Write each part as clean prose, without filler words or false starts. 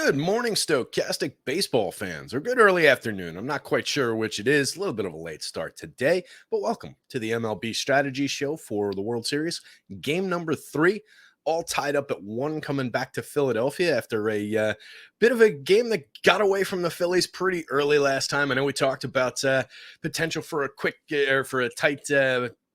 Good morning, Stokastic baseball fans, or good early afternoon. I'm not quite sure which it is. A little bit of a late start today, but welcome to the MLB Strategy Show for the World Series. Game number 3, all tied up at 1, coming back to Philadelphia after a bit of a game that got away from the Phillies pretty early last time. I know we talked about potential for a quick or for a tight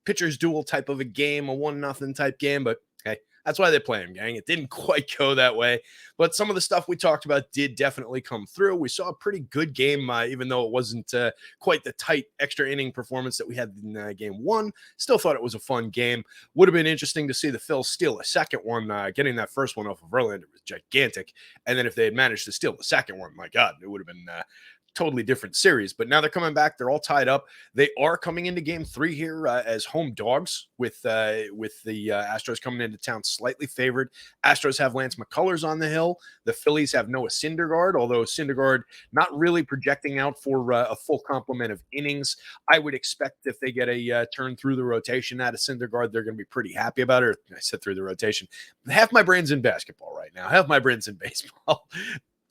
pitcher's duel type of a game, a 1-0 type game, but hey, that's why they play them, gang. It didn't quite go that way, but some of the stuff we talked about did definitely come through. We saw a pretty good game, even though it wasn't quite the tight extra inning performance that we had in game 1. Still thought it was a fun game. Would have been interesting to see the Phils steal a second one. Getting that first one off of Verlander was gigantic. And then if they had managed to steal the second one, my God, it would have been totally different series. But now they're coming back. They're all tied up. They are coming into game 3 here as home dogs with the Astros coming into town slightly favored. Astros have Lance McCullers on the hill. The Phillies have Noah Syndergaard, although Syndergaard not really projecting out for a full complement of innings. I would expect if they get a turn through the rotation out of Syndergaard, they're going to be pretty happy about it. I said through the rotation. Half my brain's in basketball right now. Half my brain's in baseball.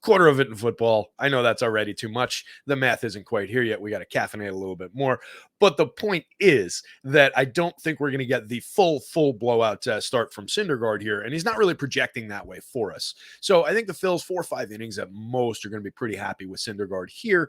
Quarter of it in football. I know that's already too much. The math isn't quite here yet. We got to caffeinate a little bit more. But the point is that I don't think we're going to get the full blowout start from Syndergaard here. And he's not really projecting that way for us. So I think the Phils 4 or 5 innings at most are going to be pretty happy with Syndergaard here.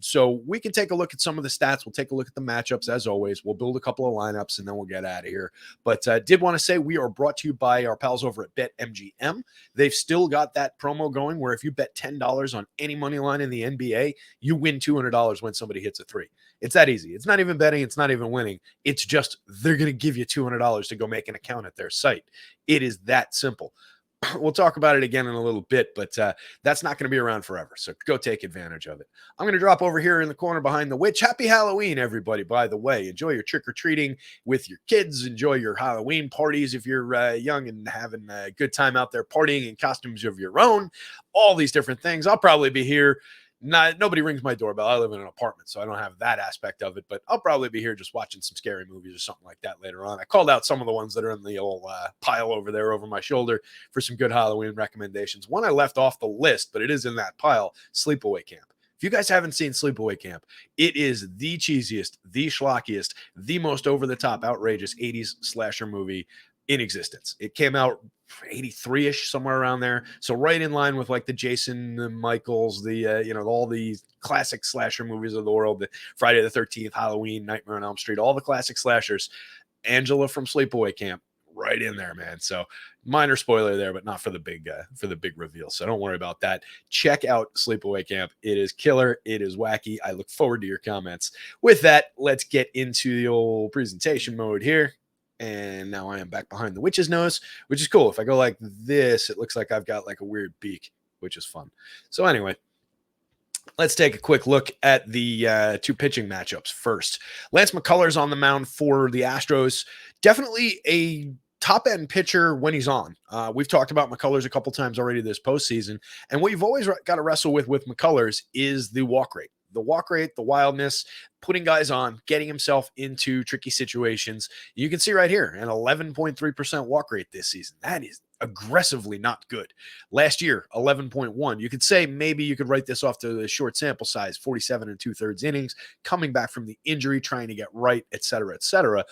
So we can take a look at some of the stats. We'll take a look at the matchups as always. We'll build a couple of lineups and then we'll get out of here. But did want to say we are brought to you by our pals over at BetMGM. They've still got that promo going where if you bet $10 on any money line in the NBA, you win $200 when somebody hits a 3. It's that easy. It's not even betting. It's not even winning. It's just they're going to give you $200 to go make an account at their site. It is that simple. We'll talk about it again in a little bit, but that's not going to be around forever. So go take advantage of it. I'm going to drop over here in the corner behind the witch. Happy Halloween, everybody, by the way. Enjoy your trick-or-treating with your kids. Enjoy your Halloween parties if you're young and having a good time out there partying in costumes of your own. All these different things. I'll probably be here. Nobody rings my doorbell. I live in an apartment, so I don't have that aspect of it, but I'll probably be here just watching some scary movies or something like that later on. I called out some of the ones that are in the old pile over there over my shoulder for some good Halloween recommendations. One I left off the list, but it is in that pile, Sleepaway Camp. If you guys haven't seen Sleepaway Camp, it is the cheesiest, the schlockiest, the most over-the-top, outrageous 80s slasher movie in existence. It came out 83-ish, somewhere around there. So right in line with like the Jason the Michaels, the all the classic slasher movies of the world, the Friday the 13th, Halloween, Nightmare on Elm Street, all the classic slashers. Angela from Sleepaway Camp, right in there, man. So minor spoiler there, but not for the big reveal. So don't worry about that. Check out Sleepaway Camp. It is killer. It is wacky. I look forward to your comments. With that, let's get into the old presentation mode here. And now I am back behind the witch's nose, which is cool. If I go like this, it looks like I've got like a weird beak, which is fun. So anyway, let's take a quick look at the 2 pitching matchups first. Lance McCullers on the mound for the Astros. Definitely a top-end pitcher when he's on. We've talked about McCullers a couple times already this postseason. And what you've always got to wrestle with McCullers is the walk rate. The walk rate, the wildness, putting guys on, getting himself into tricky situations. You can see right here, an 11.3% walk rate this season. That is aggressively not good. Last year, 11.1. You could say maybe you could write this off to the short sample size, 47 2/3 innings, coming back from the injury, trying to get right, et cetera, et cetera.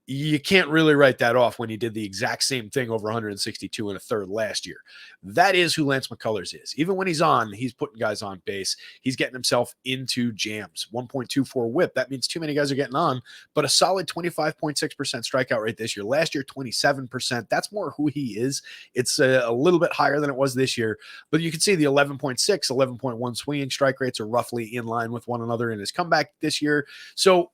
You can't really write that off when he did the exact same thing over 162 1/3 last year. That is who Lance McCullers is. Even when he's on, he's putting guys on base. He's getting himself into jams. 1.24 whip. That means too many guys are getting on, but a solid 25.6% strikeout rate this year. Last year, 27%. That's more who he is. It's a little bit higher than it was this year, but you can see the 11.6, 11.1 swinging strike rates are roughly in line with one another in his comeback this year. So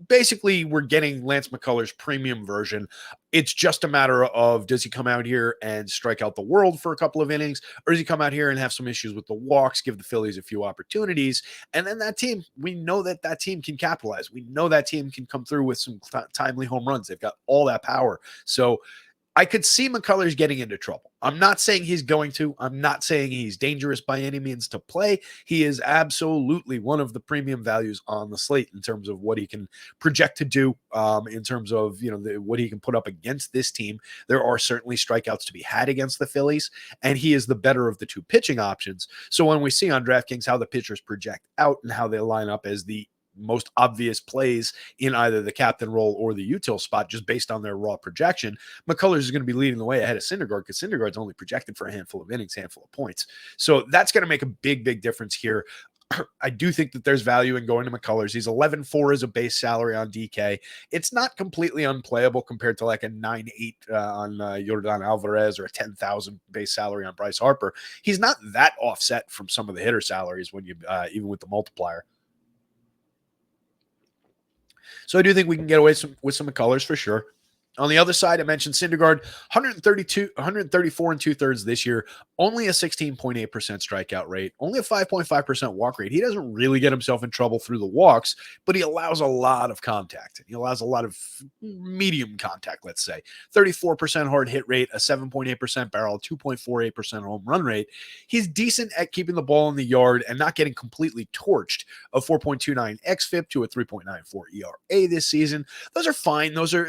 basically, we're getting Lance McCullers' premium version. It's just a matter of, does he come out here and strike out the world for a couple of innings, or does he come out here and have some issues with the walks, give the Phillies a few opportunities, and then that team, we know that team can capitalize. We know that team can come through with some timely home runs. They've got all that power. So I could see McCullers getting into trouble. I'm not saying he's going to. I'm not saying he's dangerous by any means to play. He is absolutely one of the premium values on the slate in terms of what he can project to do, in terms of what he can put up against this team. There are certainly strikeouts to be had against the Phillies, and he is the better of the two pitching options. So when we see on DraftKings how the pitchers project out and how they line up as the most obvious plays in either the captain role or the util spot, just based on their raw projection, McCullers is going to be leading the way ahead of Syndergaard, because Syndergaard's only projected for a handful of innings, handful of points. So that's going to make a big, big difference here. I do think that there's value in going to McCullers. He's 11.4 as a base salary on DK. It's not completely unplayable compared to like a 9.8 on Yordan Alvarez, or a 10,000 base salary on Bryce Harper. He's not that offset from some of the hitter salaries when you even with the multiplier. So I do think we can get away with some McCullers for sure. On the other side, I mentioned Syndergaard, 134 and 2/3 this year, only a 16.8% strikeout rate, only a 5.5% walk rate. He doesn't really get himself in trouble through the walks, but he allows a lot of contact. He allows a lot of medium contact, let's say. 34% hard hit rate, a 7.8% barrel, 2.48% home run rate. He's decent at keeping the ball in the yard and not getting completely torched. A 4.29 xFIP to a 3.94 ERA this season. Those are fine. Those are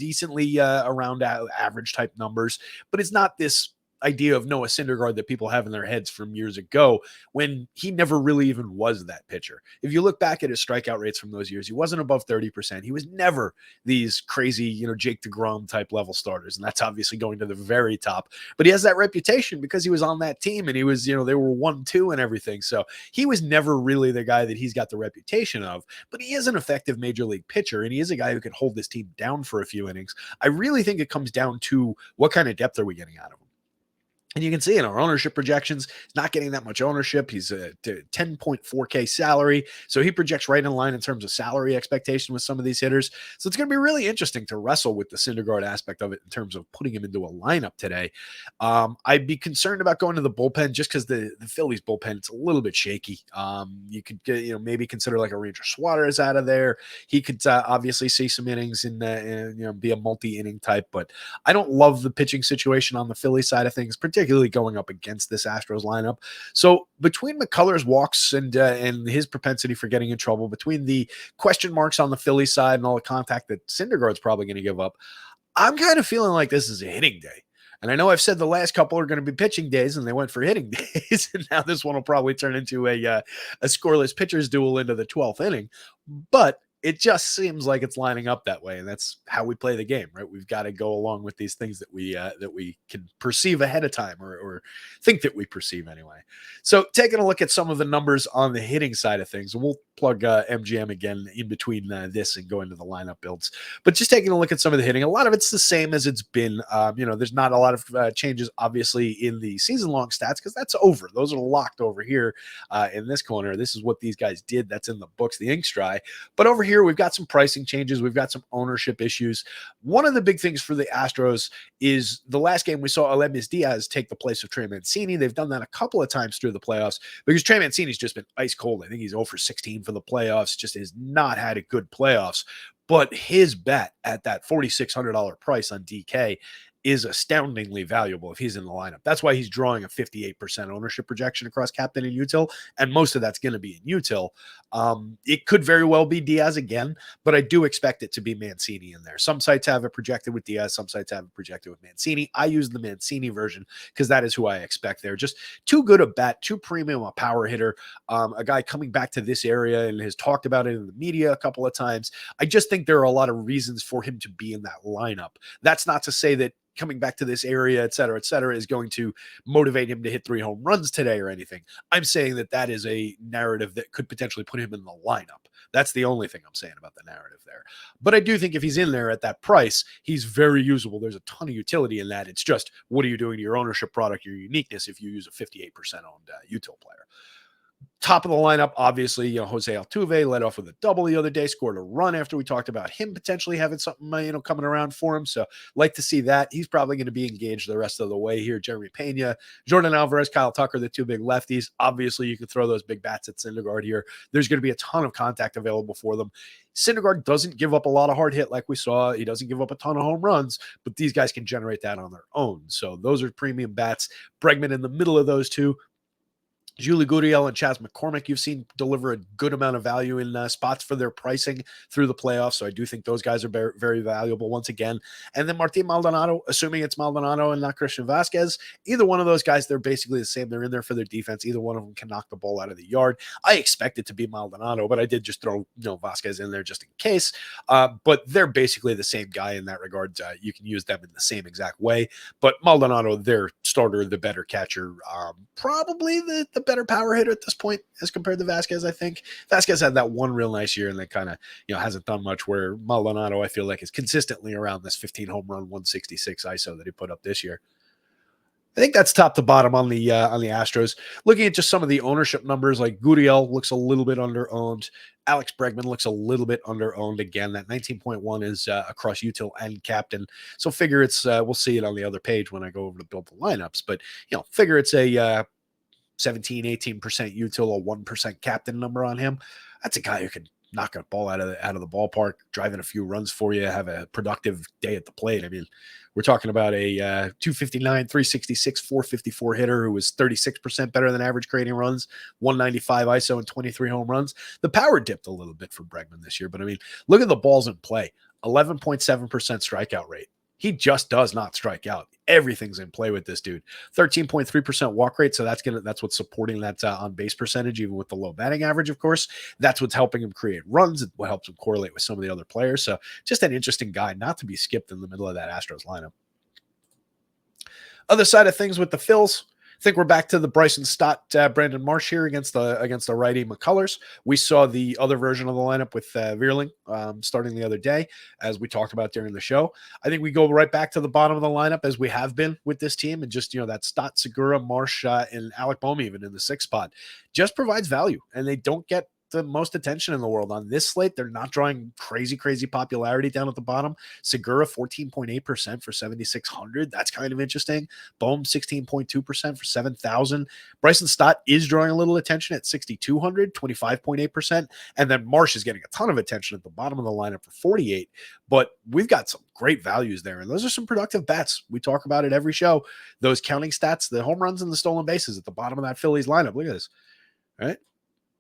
decently around average type numbers, but it's not this idea of Noah Syndergaard that people have in their heads from years ago, when he never really even was that pitcher. If you look back at his strikeout rates from those years, he wasn't above 30%. He was never these crazy, Jake DeGrom type level starters. And that's obviously going to the very top, but he has that reputation because he was on that team and he was, they were 1-2 and everything. So he was never really the guy that he's got the reputation of, but he is an effective major league pitcher. And he is a guy who can hold this team down for a few innings. I really think it comes down to what kind of depth are we getting out of him? And you can see in our ownership projections, he's not getting that much ownership. He's a 10.4K salary. So he projects right in line in terms of salary expectation with some of these hitters. So it's going to be really interesting to wrestle with the Syndergaard aspect of it in terms of putting him into a lineup today. I'd be concerned about going to the bullpen just because the Phillies bullpen, it's a little bit shaky. You could get, maybe consider like a Ranger Suarez out of there. He could obviously see some innings and be a multi-inning type, but I don't love the pitching situation on the Philly side of things, particularly going up against this Astros lineup. So between McCullers' walks and his propensity for getting in trouble, between the question marks on the Philly side and all the contact that Syndergaard's probably going to give up, I'm kind of feeling like this is a hitting day. And I know I've said the last couple are going to be pitching days, and they went for hitting days. And now this one will probably turn into a scoreless pitchers duel into the 12th inning. But it just seems like it's lining up that way, and that's how we play the game, right? We've got to go along with these things that we can perceive ahead of time, or think that we perceive anyway. So taking a look at some of the numbers on the hitting side of things, and we'll plug MGM again in between this and go into the lineup builds. But just taking a look at some of the hitting, a lot of it's the same as it's been. There's not a lot of changes, obviously, in the season-long stats, because that's over. Those are locked over here in this corner. This is what these guys did. That's in the books. The ink's dry. But over here, we've got some pricing changes. We've got some ownership issues. One of the big things for the Astros is the last game we saw Aledmys Diaz take the place of Trey Mancini. They've done that a couple of times through the playoffs because Trey Mancini's just been ice cold. I think he's 0 for 16 for the playoffs, just has not had a good playoffs. But his bet at that $4,600 price on DK is astoundingly valuable if he's in the lineup. That's why he's drawing a 58% ownership projection across captain and util, and most of that's going to be in util. It could very well be Diaz again, but I do expect it to be Mancini in there. Some sites have it projected with Diaz, some sites have it projected with Mancini. I use the Mancini version because that is who I expect there. Just too good a bat, too premium a power hitter, a guy coming back to this area and has talked about it in the media a couple of times. I just think there are a lot of reasons for him to be in that lineup. That's not to say that coming back to this area, et cetera, is going to motivate him to hit 3 home runs today or anything. I'm saying that is a narrative that could potentially put him in the lineup. That's the only thing I'm saying about the narrative there. But I do think if he's in there at that price, he's very usable. There's a ton of utility in that. It's just, what are you doing to your ownership product, your uniqueness, if you use a 58% owned util player? Top of the lineup, obviously, Jose Altuve led off with a double the other day, scored a run after we talked about him potentially having something, coming around for him. So like to see that. He's probably going to be engaged the rest of the way here. Jeremy Pena, Jordan Alvarez, Kyle Tucker, the two big lefties. Obviously, you can throw those big bats at Syndergaard here. There's going to be a ton of contact available for them. Syndergaard doesn't give up a lot of hard hit like we saw. He doesn't give up a ton of home runs, but these guys can generate that on their own. So those are premium bats. Bregman in the middle of those two. Julie Gurriel and Chas McCormick, you've seen deliver a good amount of value in spots for their pricing through the playoffs. So I do think those guys are very, very valuable once again. And then Martin Maldonado, assuming it's Maldonado and not Christian Vasquez, either one of those guys, they're basically the same. They're in there for their defense. Either one of them can knock the ball out of the yard. I expect it to be Maldonado, but I did just throw Vasquez in there just in case. But they're basically the same guy in that regard. You can use them in the same exact way. But Maldonado, their starter, the better catcher, probably the better power hitter at this point as compared to Vasquez. I think Vasquez had that one real nice year and then kind of hasn't done much, where Maldonado I feel like is consistently around this 15 home run 166 ISO that he put up this year. I think that's top to bottom on the Astros. Looking at just some of the ownership numbers, like Gurriel looks a little bit under-owned. Alex Bregman looks a little bit under-owned. Again, that 19.1 is across util and captain. So figure it's we'll see it on the other page when I go over to build the lineups. But figure it's a 17, 18% util, a 1% captain number on him. That's a guy who can knock a ball out of the ballpark, driving a few runs for you, have a productive day at the plate. I mean, we're talking about a 259, 366, 454 hitter who was 36% better than average creating runs, 195 ISO and 23 home runs. The power dipped a little bit for Bregman this year, but I mean, look at the balls in play. 11.7% strikeout rate. He just does not strike out. Everything's in play with this dude. 13.3% walk rate. So that's what's supporting that on base percentage, even with the low batting average, of course. That's what's helping him create runs. It helps him correlate with some of the other players. So just an interesting guy not to be skipped in the middle of that Astros lineup. Other side of things with the Phils, I think we're back to the Bryson Stott, Brandon Marsh here against the righty McCullers. We saw the other version of the lineup with Vierling starting the other day, as we talked about during the show. I think we go right back to the bottom of the lineup as we have been with this team, and just that Stott, Segura, Marsh, and Alec Bohm even in the 6th spot just provides value, and they don't get the most attention in the world on this slate. They're not drawing crazy popularity down at the bottom. Segura 14.8% for 7,600. That's kind of interesting. Bohm 16.2% for 7,000. Bryson Stott is drawing a little attention at 6,200, 25.8%. And then Marsh is getting a ton of attention at the bottom of the lineup for 48. But we've got some great values there. And those are some productive bets. We talk about it every show. Those counting stats, the home runs and the stolen bases at the bottom of that Phillies lineup. Look at this. All right.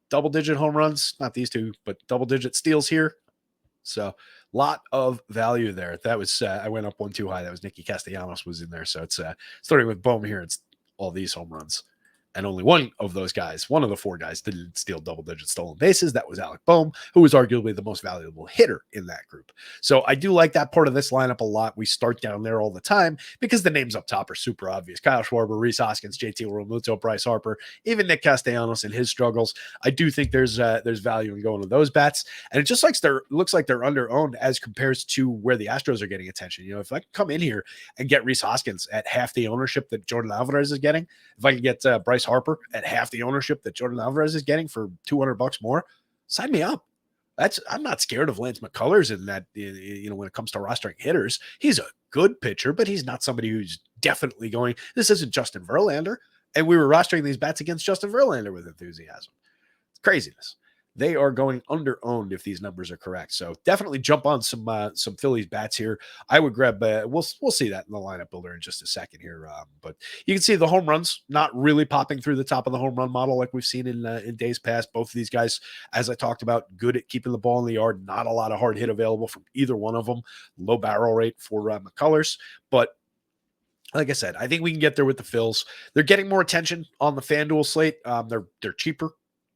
Double-digit home runs, not these two, but double-digit steals here. So lot of value there. That was I went up one too high. That was Nicky Castellanos was in there. So it's starting with Bohm here. It's all these home runs. And only one of those guys, one of the 4 guys, didn't steal double-digit stolen bases. That was Alec Bohm, who was arguably the most valuable hitter in that group. So I do like that part of this lineup a lot. We start down there all the time because the names up top are super obvious. Kyle Schwarber, Rhys Hoskins, JT Realmuto, Bryce Harper, even Nick Castellanos and his struggles. I do think there's value in going to those bats. And it just looks like they're under-owned as compares to where the Astros are getting attention. If I can come in here and get Rhys Hoskins at half the ownership that Jordan Alvarez is getting, if I can get Bryce Harper at half the ownership that Jordan Alvarez is getting for $200 more, sign me up. I'm not scared of Lance McCullers in that, when it comes to rostering hitters. He's a good pitcher, but he's not somebody who's definitely going, this isn't Justin Verlander. And we were rostering these bats against Justin Verlander with enthusiasm. It's craziness. They are going under-owned if these numbers are correct. So definitely jump on some Phillies bats here. I would grab, we'll see that in the lineup builder in just a second here. But you can see the home runs not really popping through the top of the home run model like we've seen in days past. Both of these guys, as I talked about, good at keeping the ball in the yard. Not a lot of hard hit available from either one of them. Low barrel rate for McCullers. But like I said, I think we can get there with the Phils. They're getting more attention on the FanDuel slate. They're cheaper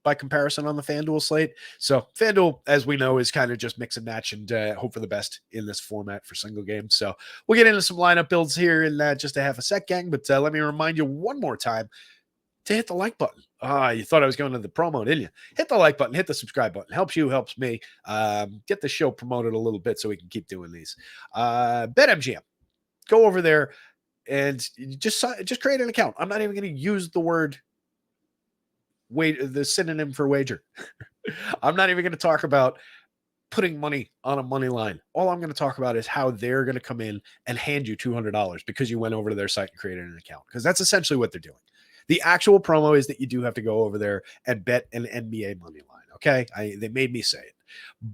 by comparison on the FanDuel slate. So FanDuel, as we know, is kind of just mix and match and hope for the best in this format for single games. So we'll get into some lineup builds here in just a half a sec, gang. But let me remind you one more time to hit the like button. You thought I was going to the promo, didn't you? Hit the like button, hit the subscribe button. Helps you, helps me. Get the show promoted a little bit so we can keep doing these. BetMGM. Go over there and just create an account. I'm not even going to use the word the synonym for wager. I'm not even going to talk about putting money on a money line. All I'm going to talk about is how they're going to come in and hand you $200 because you went over to their site and created an account, because that's essentially what they're doing. The actual promo is that you do have to go over there and bet an NBA money line. Okay. They made me say it.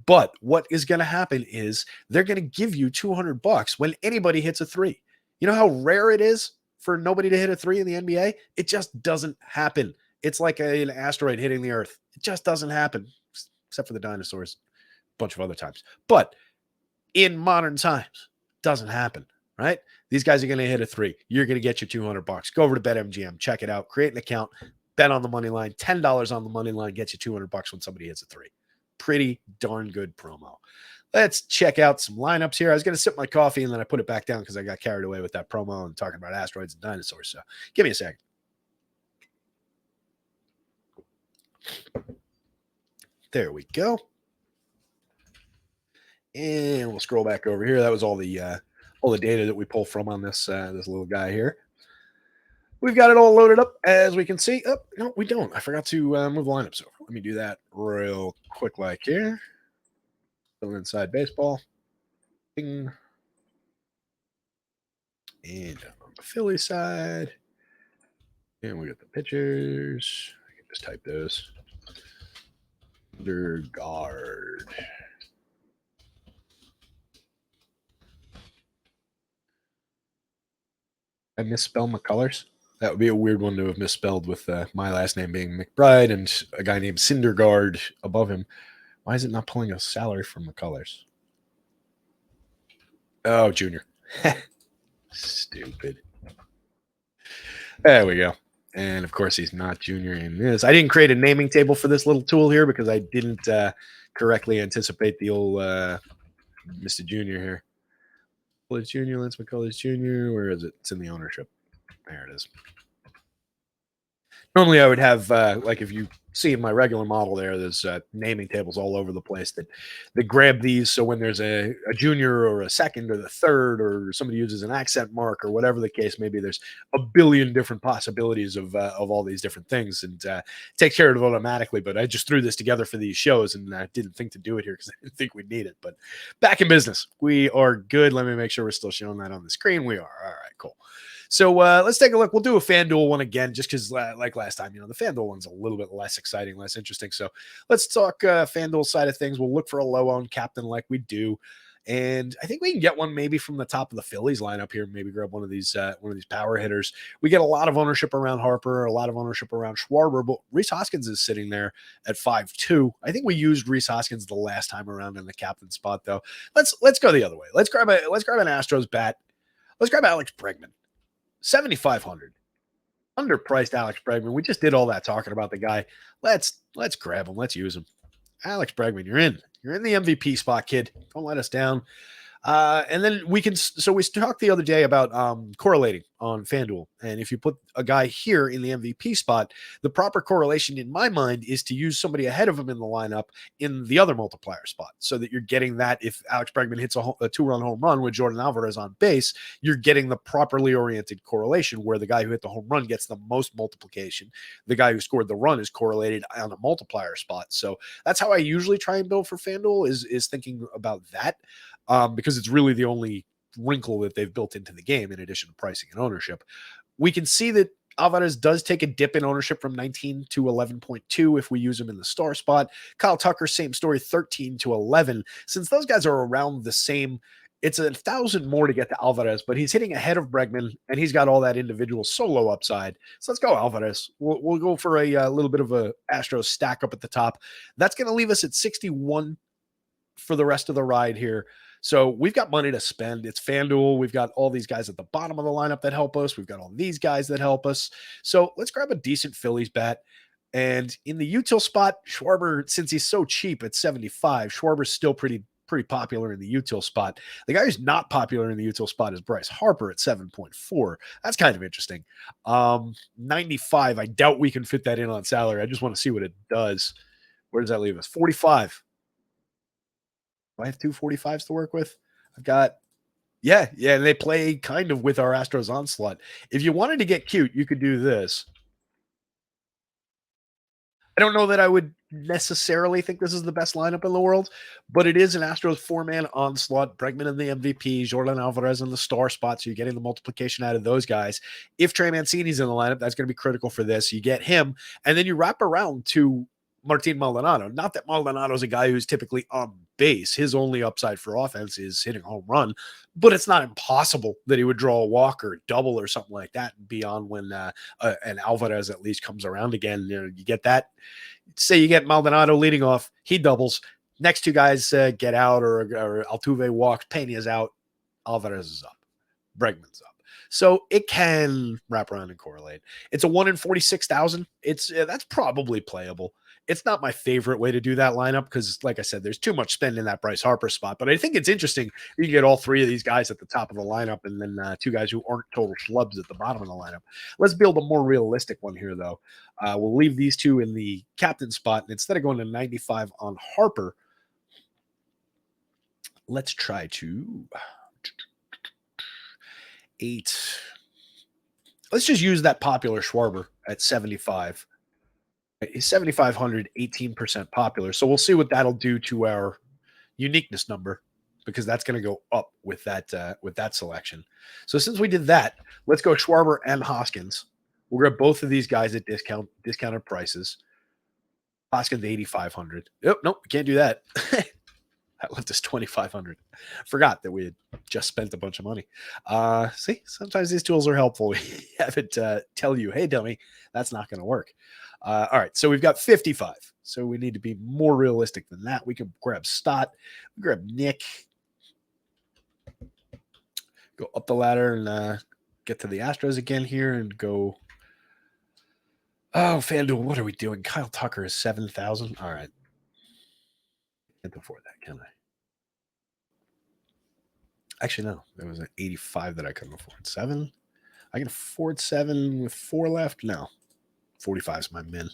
But what is going to happen is they're going to give you $200 when anybody hits a three. You know how rare it is for nobody to hit a three in the NBA? It just doesn't happen. It's like an asteroid hitting the earth. It just doesn't happen, except for the dinosaurs, a bunch of other times. But in modern times, doesn't happen, right? These guys are going to hit a three. You're going to get your $200. Go over to BetMGM, check it out, create an account, bet on the money line. $10 on the money line gets you $200 when somebody hits a three. Pretty darn good promo. Let's check out some lineups here. I was going to sip my coffee and then I put it back down because I got carried away with that promo and talking about asteroids and dinosaurs. So give me a second. There we go. And we'll scroll back over here. That was all the data that we pull from on this little guy here. We've got it all loaded up, as we can see. Oh, no, we don't. I forgot to move the lineups over. Let me do that real quick like here. Still inside baseball. Bing. And on the Philly side. And we got the pitchers. I can just type those. Under guard. I misspell McCullers. That would be a weird one to have misspelled with my last name being McBride and a guy named Syndergaard above him. Why is it not pulling a salary from McCullers? Oh, Junior. Stupid. There we go. And of course, he's not Junior in this. I didn't create a naming table for this little tool here because I didn't correctly anticipate the old Mr. Junior here. McCullers Jr., Lance McCullers Jr. Where is it? It's in the ownership. There it is. Normally, I would have, like if you see in my regular model there's naming tables all over the place that grab these. So when there's a junior or a second or the third or somebody uses an accent mark or whatever the case may be, there's a billion different possibilities of all these different things, and take care of it automatically. But I just threw this together for these shows and I didn't think to do it here because I didn't think we'd need it. But back in business, we are good. Let me make sure we're still showing that on the screen. We are. All right, cool. So let's take a look. We'll do a FanDuel one again, just because, like last time, the FanDuel one's a little bit less exciting, less interesting. So let's talk FanDuel side of things. We'll look for a low-owned captain like we do, and I think we can get one maybe from the top of the Phillies lineup here. Maybe grab one of these power hitters. We get a lot of ownership around Harper, a lot of ownership around Schwarber, but Rhys Hoskins is sitting there at 5.2. I think we used Rhys Hoskins the last time around in the captain spot, though. Let's go the other way. Let's grab an Astros bat. Let's grab Alex Bregman. 7,500. Underpriced Alex Bregman. We just did all that talking about the guy. Let's grab him. Let's use him. Alex Bregman, you're in. You're in the MVP spot, kid. Don't let us down. And then we can. So we talked the other day about correlating on FanDuel, and if you put a guy here in the MVP spot, the proper correlation in my mind is to use somebody ahead of him in the lineup in the other multiplier spot, so that you're getting that if Alex Bregman hits a two-run home run with Jordan Alvarez on base, you're getting the properly oriented correlation where the guy who hit the home run gets the most multiplication. The guy who scored the run is correlated on a multiplier spot. So that's how I usually try and build for FanDuel is thinking about that. Because it's really the only wrinkle that they've built into the game in addition to pricing and ownership. We can see that Alvarez does take a dip in ownership from 19 to 11.2 if we use him in the star spot. Kyle Tucker, same story, 13 to 11. Since those guys are around the same, it's 1,000 more to get to Alvarez, but he's hitting ahead of Bregman, and he's got all that individual solo upside. So let's go Alvarez. We'll go for a little bit of a Astros stack up at the top. That's going to leave us at 61 for the rest of the ride here. So we've got money to spend. It's FanDuel. We've got all these guys at the bottom of the lineup that help us. We've got all these guys that help us. So let's grab a decent Phillies bat. And in the util spot, Schwarber, since he's so cheap at 75, Schwarber's still pretty popular in the util spot. The guy who's not popular in the util spot is Bryce Harper at 7.4. That's kind of interesting. 95, I doubt we can fit that in on salary. I just want to see what it does. Where does that leave us? 45. I have 2 45s to work with. I've got, yeah, and they play kind of with our Astros onslaught. If you wanted to get cute, you could do this. I don't know that I would necessarily think this is the best lineup in the world, but it is an Astros four-man onslaught. Bregman in the MVP, Jordan Alvarez in the star spot, so you're getting the multiplication out of those guys. If Trey Mancini's in the lineup, that's going to be critical for this. You get him, and then you wrap around to Martin Maldonado. Not that Maldonado's a guy who's typically on base. His only upside for offense is hitting a home run, but it's not impossible that he would draw a walk or a double or something like that beyond when and Alvarez at least comes around again. You get that. Say you get Maldonado leading off, he doubles. Next two guys get out, or Altuve walks, Pena's out, Alvarez is up, Bregman's up. So it can wrap around and correlate. It's a 1 in 46,000. That's probably playable. It's not my favorite way to do that lineup because, like I said, there's too much spend in that Bryce Harper spot. But I think it's interesting. You can get all three of these guys at the top of the lineup and then two guys who aren't total schlubs at the bottom of the lineup. Let's build a more realistic one here, though. We'll leave these two in the captain spot. And instead of going to 95 on Harper, let's try to 8. Let's just use that popular Schwarber at 75. He's 7,500, 18% popular. So we'll see what that'll do to our uniqueness number because that's going to go up with that selection. So since we did that, let's go Schwarber and Hoskins. We'll grab both of these guys at discounted prices. Hoskins 8,500. Nope, we can't do that. That left us 2,500. Forgot that we had just spent a bunch of money. See, sometimes these tools are helpful. We have it tell you, hey, dummy, that's not going to work. All right, so we've got 55. So we need to be more realistic than that. We can grab Stott, grab Nick, go up the ladder and get to the Astros again here and go. Oh, FanDuel, what are we doing? Kyle Tucker is 7,000. All right. Can't afford that, can I? Actually, no. There was an 85 that I couldn't afford. 7? I can afford 7 with 4 left? No. 45 is my min.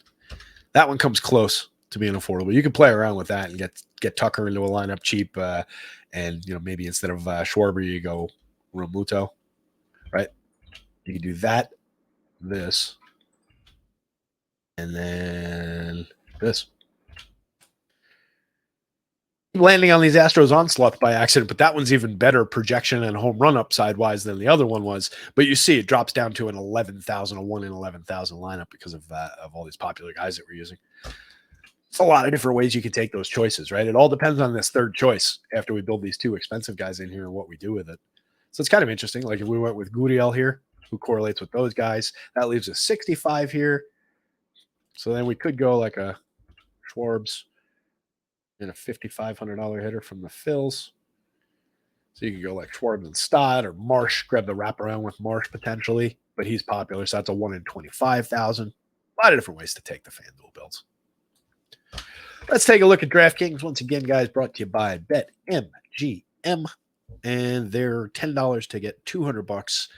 That one comes close to being affordable. You can play around with that and get Tucker into a lineup cheap. And, maybe instead of Schwarber, you go Romuto, right? You can do that, this, and then this. Landing on these Astros onslaught by accident, but that one's even better projection and home run upside wise than the other one was. But you see, it drops down to an 11,000, a 1 in 11,000 lineup because of all these popular guys that we're using. It's a lot of different ways you can take those choices, right? It all depends on this third choice after we build these two expensive guys in here and what we do with it. So it's kind of interesting. Like if we went with Gurriel here, who correlates with those guys, that leaves us 65 here. So then we could go like a Schwarbs and a $5,500 hitter from the Phils. So you could go like Schwartz and Stott or Marsh, grab the wraparound with Marsh potentially, but he's popular. So that's a 1 in 25,000. A lot of different ways to take the FanDuel builds. Let's take a look at DraftKings. Once again, guys, brought to you by BetMGM. And they're $10 to get $200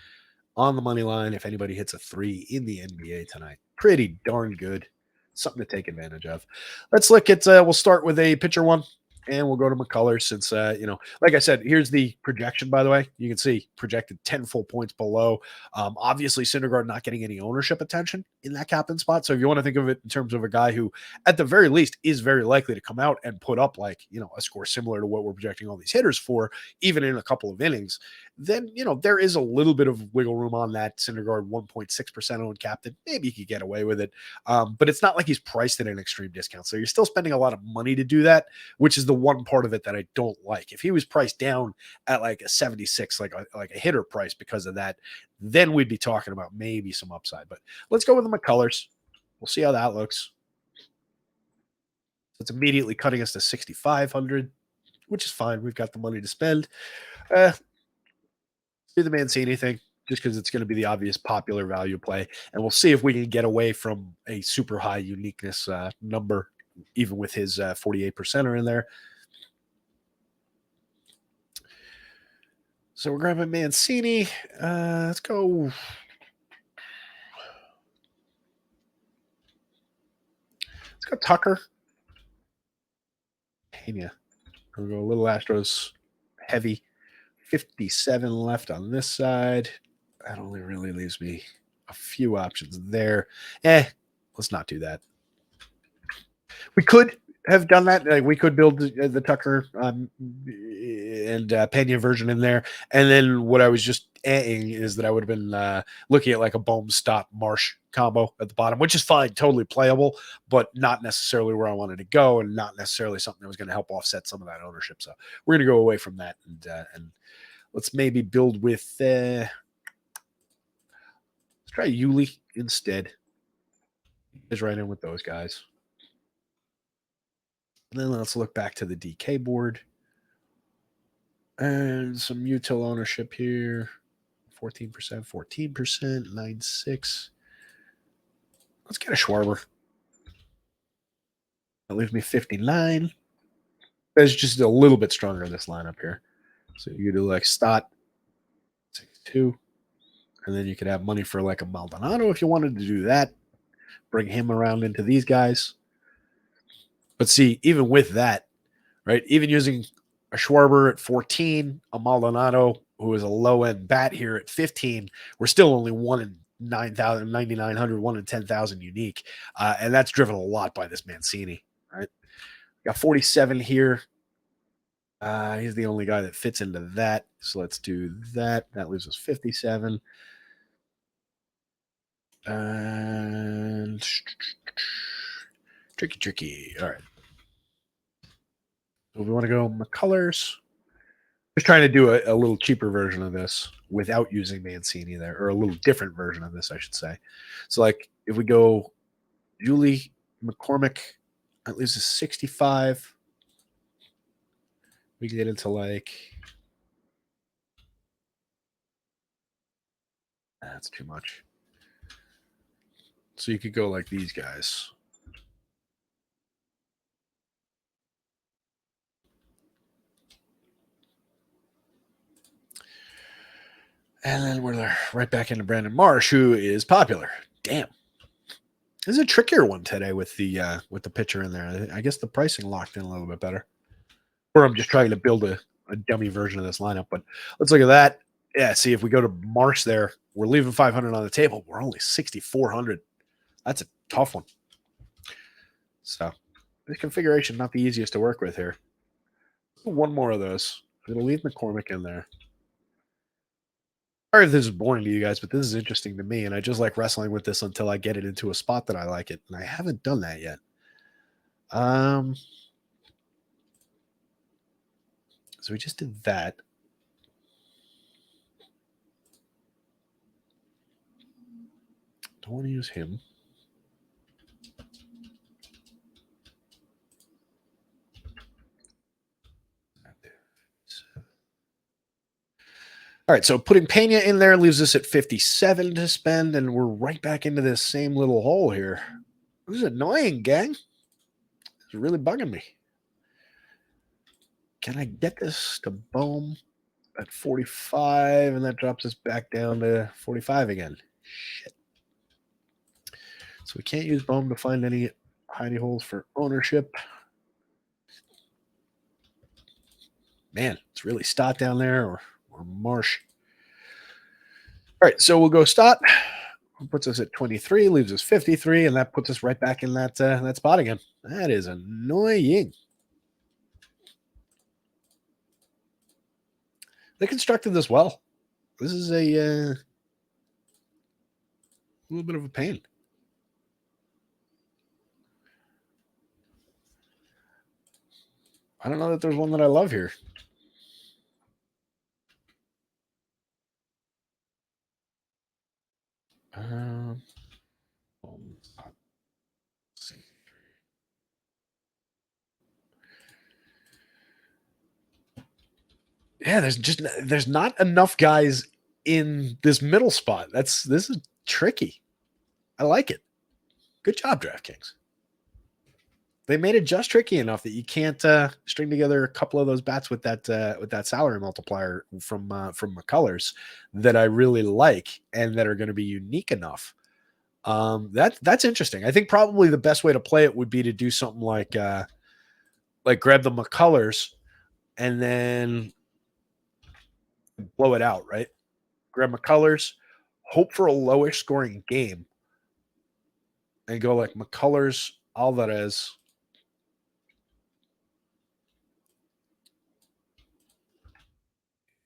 on the money line if anybody hits a 3 in the NBA tonight. Pretty darn good. Something to take advantage of. Let's look at, we'll start with a pitcher one, and we'll go to McCullers since, like I said, here's the projection, by the way. You can see projected 10 full points below. Obviously, Syndergaard not getting any ownership attention in that captain spot. So if you want to think of it in terms of a guy who, at the very least, is very likely to come out and put up like, a score similar to what we're projecting all these hitters for, even in a couple of innings, then, there is a little bit of wiggle room on that Syndergaard 1.6% owned captain. Maybe you could get away with it. But it's not like he's priced at an extreme discount. So you're still spending a lot of money to do that, which is the one part of it that I don't like. If he was priced down at like a 76, like a hitter price because of that, then we'd be talking about maybe some upside. But let's go with the McCullers. We'll see how that looks. It's immediately cutting us to 6,500, which is fine. We've got the money to spend. Do the Mancini thing just because it's going to be the obvious popular value play. And we'll see if we can get away from a super high uniqueness number, even with his 48%er in there. So we're grabbing Mancini. Let's go. Let's go Tucker. We'll go a little Astros heavy. 57 left on this side. That only really leaves me a few options there. Let's not do that. We could have done that. Like we could build the Tucker and Pena version in there, and then what I was just adding is that I would have been looking at like a Bohm Stott Marsh combo at the bottom, which is fine, totally playable, but not necessarily where I wanted to go, and not necessarily something that was going to help offset some of that ownership. So we're going to go away from that, and let's maybe build with. Let's try Yuli instead. Is right in with those guys. And then let's look back to the DK board. And some util ownership here. 14%, 14%, 9.6. Let's get a Schwarber. That leaves me 59. That's just a little bit stronger in this lineup here. So you do like Stott, 6.2. And then you could have money for like a Maldonado if you wanted to do that. Bring him around into these guys. But see, even with that, right, even using a Schwarber at 14, a Maldonado, who is a low-end bat here at 15, we're still only 1 in 9,000, 9,900, 1 in 10,000 unique. And that's driven a lot by this Mancini, right? Got 47 here. He's the only guy that fits into that. So let's do that. That leaves us 57. And tricky. All right. So we want to go McCullers. Just trying to do a little cheaper version of this without using Mancini there, or a little different version of this, I should say. So, like, if we go Julie McCormick, that leaves us 65. We can get into like, that's too much. So you could go like these guys. And then we're right back into Brandon Marsh, who is popular. Damn. This is a trickier one today with the pitcher in there. I guess the pricing locked in a little bit better. Or I'm just trying to build a dummy version of this lineup. But let's look at that. Yeah, see, if we go to Marsh there, we're leaving 500 on the table. We're only 6,400. That's a tough one. So this configuration, not the easiest to work with here. One more of those. It'll leave McCormick in there. Sorry if this is boring to you guys, but this is interesting to me, and I just like wrestling with this until I get it into a spot that I like it, and I haven't done that yet. So we just did that. Don't want to use him. All right, so putting Pena in there leaves us at 57 to spend, and we're right back into this same little hole here. This is annoying, gang. It's really bugging me. Can I get this to Bohm at 45, and that drops us back down to 45 again? Shit. So we can't use Bohm to find any hidey holes for ownership. Man, it's really Stott down there or Marsh. All right, so we'll go Stott. Puts us at 23, leaves us 53, and that puts us right back in that spot again. That is annoying. They constructed this well. This is a little bit of a pain. I don't know that there's one that I love here. Yeah, there's not enough guys in this middle spot. This is tricky. I like it. Good job, DraftKings. They made it just tricky enough that you can't string together a couple of those bats with that salary multiplier from McCullers that I really like and that are going to be unique enough. That's interesting. I think probably the best way to play it would be to do something like grab the McCullers and then blow it out, right? Grab McCullers, hope for a lowish scoring game, and go like McCullers, Alvarez,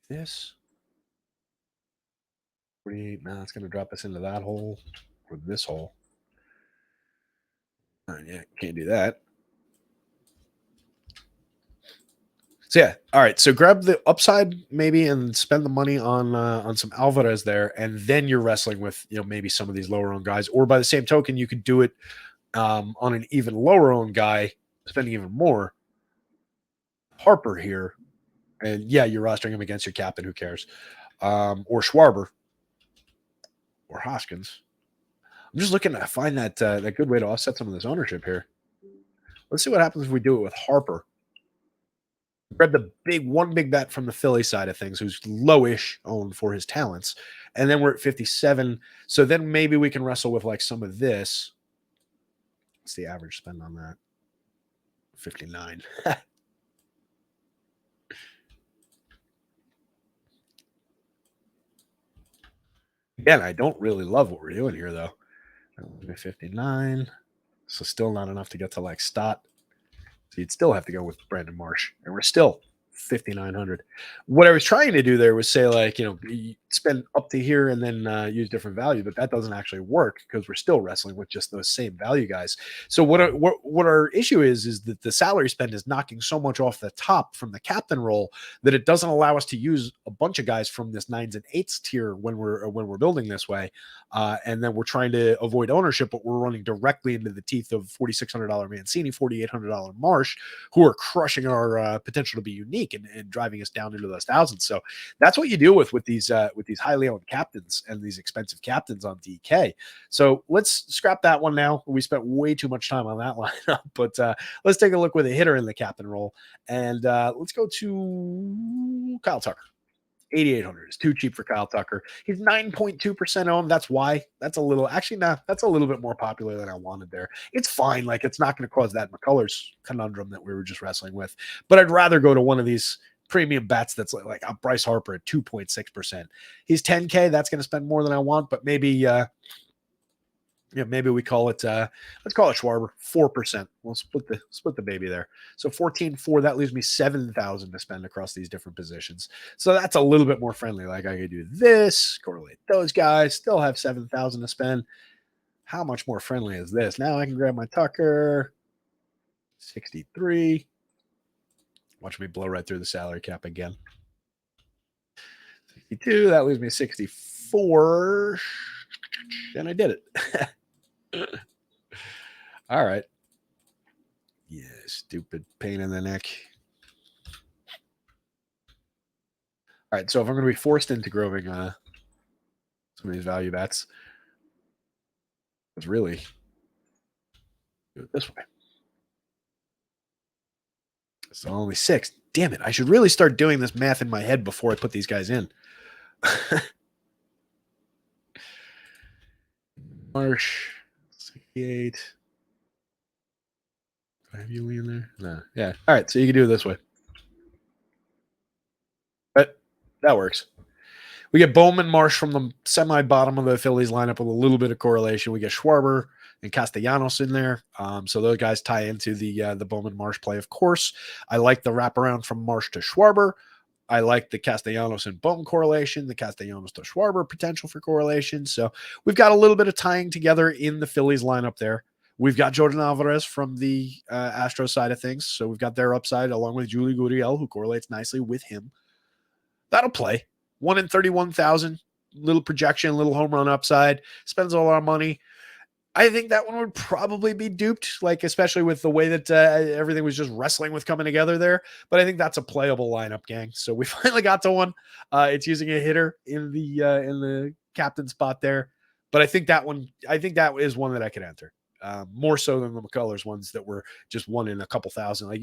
This 48. Now it's going to drop us into that hole or this hole. Yeah, can't do that. So yeah, all right. So grab the upside maybe and spend the money on some Alvarez there, and then you're wrestling with maybe some of these lower owned guys. Or by the same token, you could do it on an even lower owned guy, spending even more. Harper here, and yeah, you're rostering him against your captain. Who cares? Or Schwarber or Hoskins. I'm just looking to find that good way to offset some of this ownership here. Let's see what happens if we do it with Harper. Grab the one big bet from the Philly side of things, who's lowish owned for his talents, and then we're at 57. So then maybe we can wrestle with like some of this. What's the average spend on that? 59. Again, I don't really love what we're doing here, though. 59. So still not enough to get to like Stott. So you'd still have to go with Brandon Marsh. And we're still 5,900. What I was trying to do there was say, like, spend up to here and then use different value, but that doesn't actually work because we're still wrestling with just those same value guys. So what our issue is that the salary spend is knocking so much off the top from the captain role that it doesn't allow us to use a bunch of guys from this 9s and 8s tier when we're building this way. And then we're trying to avoid ownership, but we're running directly into the teeth of $4,600 Mancini, $4,800 Marsh, who are crushing our potential to be unique and driving us down into those thousands. So that's what you deal with these highly owned captains and these expensive captains on DK. So let's scrap that one now. We spent way too much time on that lineup, but let's take a look with a hitter in the captain role, and let's go to Kyle Tucker. 8,800 is too cheap for Kyle Tucker. He's 9.2% owned. That's why. That's a little, actually, nah, that's a little bit more popular than I wanted there. It's fine. Like, it's not going to cause that McCullers conundrum that we were just wrestling with. But I'd rather go to one of these premium bets that's like a Bryce Harper at 2.6%. He's 10K. That's going to spend more than I want, but maybe, maybe we call it, let's call it Schwarber, 4%. We'll split the baby there. So 14.4, that leaves me 7,000 to spend across these different positions. So that's a little bit more friendly. Like, I could do this, correlate those guys, still have 7,000 to spend. How much more friendly is this? Now I can grab my Tucker, 63. Watch me blow right through the salary cap again. 62, that leaves me 64. And I did it. All right. Yeah, stupid pain in the neck. All right, so if I'm going to be forced into groving some of these value bets, let's really do it this way. So only 6. Damn it. I should really start doing this math in my head before I put these guys in. Marsh, 68. Do I have you in there? No. Yeah. All right. So you can do it this way. But that works. We get Bowman, Marsh from the semi-bottom of the Phillies lineup with a little bit of correlation. We get Schwarber and Castellanos in there. So those guys tie into the Bowman Marsh play, of course. I like the wraparound from Marsh to Schwarber. I like the Castellanos and Bowman correlation, the Castellanos to Schwarber potential for correlation. So we've got a little bit of tying together in the Phillies lineup there. We've got Jordan Alvarez from the Astros side of things. So we've got their upside along with Julie Gurriel, who correlates nicely with him. That'll play. 1 in 31,000, little projection, little home run upside, spends all our money. I think that one would probably be duped, like especially with the way that everything was just wrestling with coming together there. But I think that's a playable lineup, gang. So we finally got to one. It's using a hitter in the captain spot there. But I think that is one that I could enter. More so than the McCullers ones that were just 1 in a couple thousand. Like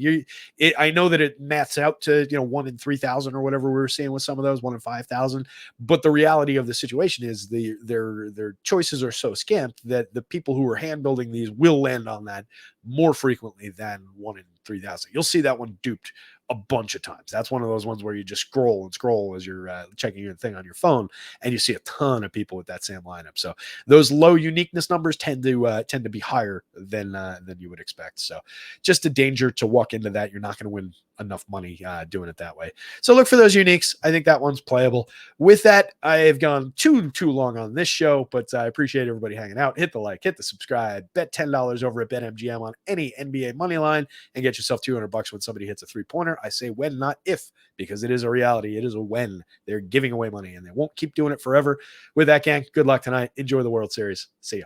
I know that it maths out to 1 in 3,000 or whatever we were seeing with some of those, 1 in 5,000. But the reality of the situation is their choices are so scant that the people who are hand building these will land on that more frequently than 1 in 3,000. You'll see that one duped a bunch of times. That's one of those ones where you just scroll and scroll as you're checking your thing on your phone, and you see a ton of people with that same lineup. So those low uniqueness numbers tend to be higher than you would expect. So just a danger to walk into that. You're not going to win enough money doing it that way. So look for those uniques. I think that one's playable. With that, I have gone too long on this show, but I appreciate everybody hanging out. Hit the like, hit the subscribe, bet $10 over at BetMGM on any NBA money line, and get yourself $200 when somebody hits a three-pointer. I say when, not if, because it is a reality. It is a when. They're giving away money, and they won't keep doing it forever. With that, gang, good luck tonight. Enjoy the World Series. See ya.